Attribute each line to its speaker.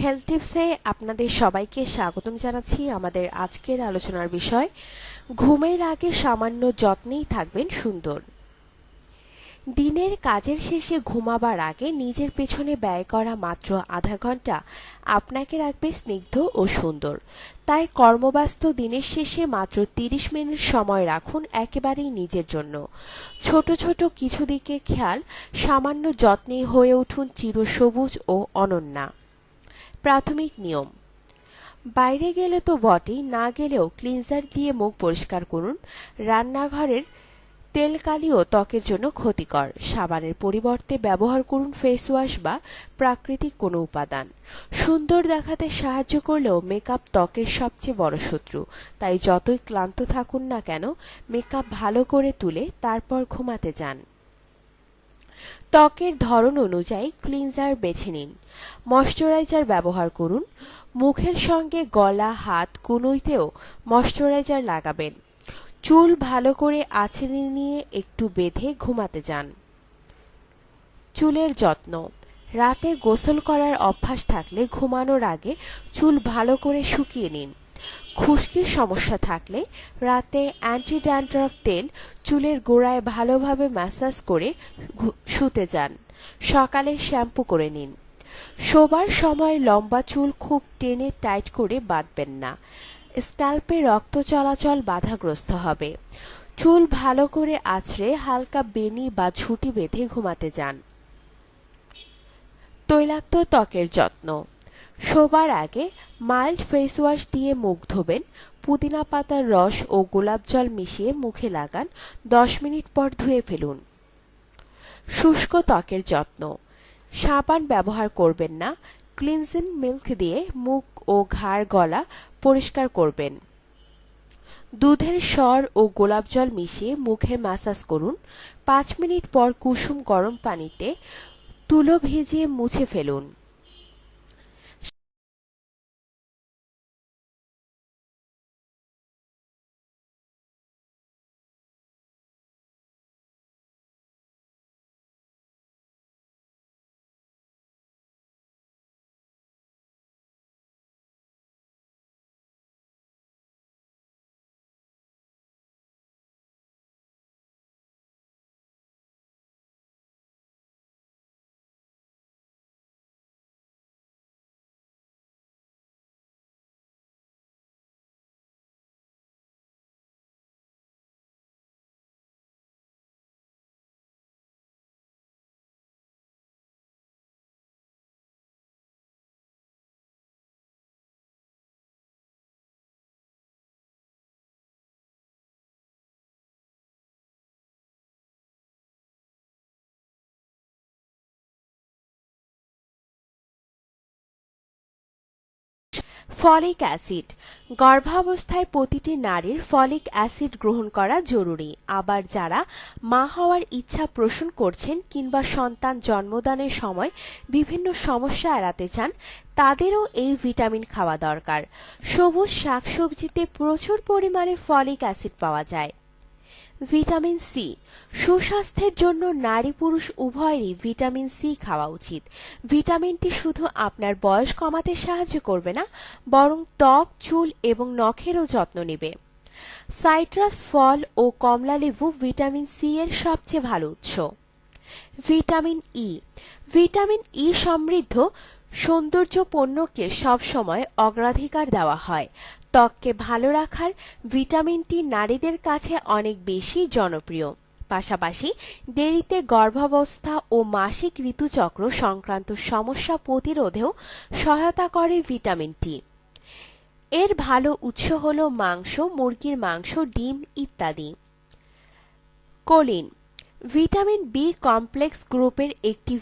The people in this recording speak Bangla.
Speaker 1: হেলথ টিপসে আপনাদের সবাইকে স্বাগতম জানাচ্ছি। আমাদের আজকের আলোচনার বিষয়, ঘুমের আগে সামান্য যত্নেই থাকবেন সুন্দর। দিনের কাজের শেষে ঘুমাবার আগে নিজের পেছনে ব্যয় করা মাত্র আধা ঘন্টা আপনাকে রাখবে স্নিগ্ধ ও সুন্দর। তাই কর্মব্যস্ত দিনের শেষে মাত্র 30 মিনিট সময় রাখুন একেবারেই নিজের জন্য। ছোট ছোট কিছু দিকে খেয়াল, সামান্য যত্নে হয়ে উঠুন চিরসবুজ ও অনন্যা। প্রাথমিক নিয়ম: বাইরে গেলে তো বটেই, না গেলেও ক্লিনজার দিয়ে মুখ পরিষ্কার করুন। রান্নাঘরের তেলকালিও ত্বকের জন্য ক্ষতিকর। সাবানের পরিবর্তে ব্যবহার করুন ফেস ওয়াশ বা প্রাকৃতিক কোনো উপাদান। সুন্দর দেখাতে সাহায্য করলেও মেকআপ ত্বকের সবচেয়ে বড় শত্রু। তাই যতই ক্লান্ত থাকুন না কেন, মেকআপ ভালো করে তুলে তারপর ঘুমাতে যান। ত্বকের ধরন অনুযায়ী ক্লিনজার বেছে নিন। ময়শ্চারাইজার ব্যবহার করুন। মুখের সঙ্গে গলা, হাত, কনুইতেও ময়শ্চারাইজার লাগাবেন। চুল ভালো করে আঁচড়ে নিয়ে একটু বেঁধে ঘুমাতে যান। চুলের যত্ন: রাতে গোসল করার অভ্যাস থাকলে ঘুমানোর আগে চুল ভালো করে শুকিয়ে নিন। খুশকির সমস্যা থাকলে রাতে অ্যান্টি ড্যান্ড্রাফ তেল চুলের গোড়ায় ভালোভাবে ম্যাসাজ করে শুতে যান। সকালে শ্যাম্পু করে নিন। শোবার সময় লম্বা চুল খুব টেনে টাইট করে বাঁধবেন না, স্ক্যাল্পে রক্ত চলাচল বাধাগ্রস্ত হবে। চুল ভালো করে আঁচড়ে হালকা বেনি বা ঝুঁটি বেঁধে ঘুমাতে যান। তৈলাক্ত ত্বকের যত্ন: শোবার আগে মাইল্ড ফেস ওয়াশ দিয়ে মুখ ধোবেন। পুদিনা পাতার রস ও গোলাপ জল মিশিয়ে মুখে লাগান। 10 মিনিট পর ধুয়ে ফেলুন। শুষ্ক ত্বকের যত্ন: সাবান ব্যবহার করবেন না, ক্লিনজিং মিল্ক দিয়ে মুখ ও ঘাড় গলা পরিষ্কার করবেন। দুধের স্বর ও গোলাপ জল মিশিয়ে মুখে ম্যাসাজ করুন। 5 মিনিট পর কুসুম গরম পানিতে তুলো ভিজিয়ে মুছে ফেলুন। ফলিক অ্যাসিড: গর্ভাবস্থায় প্রতিটি নারীর ফলিক অ্যাসিড গ্রহণ করা জরুরি। আবার যারা মা হওয়ার ইচ্ছা পোষণ করছেন কিংবা সন্তান জন্মদানের সময় বিভিন্ন সমস্যা এড়াতে চান, তাদেরও এই ভিটামিন খাওয়া দরকার। সবুজ শাকসবজিতে প্রচুর পরিমাণে ফলিক অ্যাসিড পাওয়া যায়। ভিটামিন সি: সুস্বাস্থ্যের জন্য নারী পুরুষ উভয়েরই ভিটামিন সি খাওয়া উচিত। ভিটামিনটি শুধু আপনার বয়স কমাতে সাহায্য করবে না, বরং ত্বক, চুল এবং নখেরও যত্ন নেবে। সাইট্রাস ফল ও কমলালেবু ভিটামিন সি এর সবচেয়ে ভালো উৎস। ভিটামিন ই: ভিটামিন ই সমৃদ্ধ সৌন্দর্য পণ্যকে সবসময় অগ্রাধিকার দেওয়া হয়। ত্বককে ভালো রাখার ভিটামিনটি নারীদের কাছে অনেক বেশি জনপ্রিয়। পাশাপাশি দেরিতে গর্ভাবস্থা ও মাসিক ঋতুচক্র সংক্রান্ত সমস্যা প্রতিরোধেও সহায়তা করে ভিটামিনটি। এর ভালো উৎস হল মাংস, মুরগির মাংস, ডিম ইত্যাদি। কোলিন: ভিটামিন বি কমপ্লেক্স গ্রুপের একটি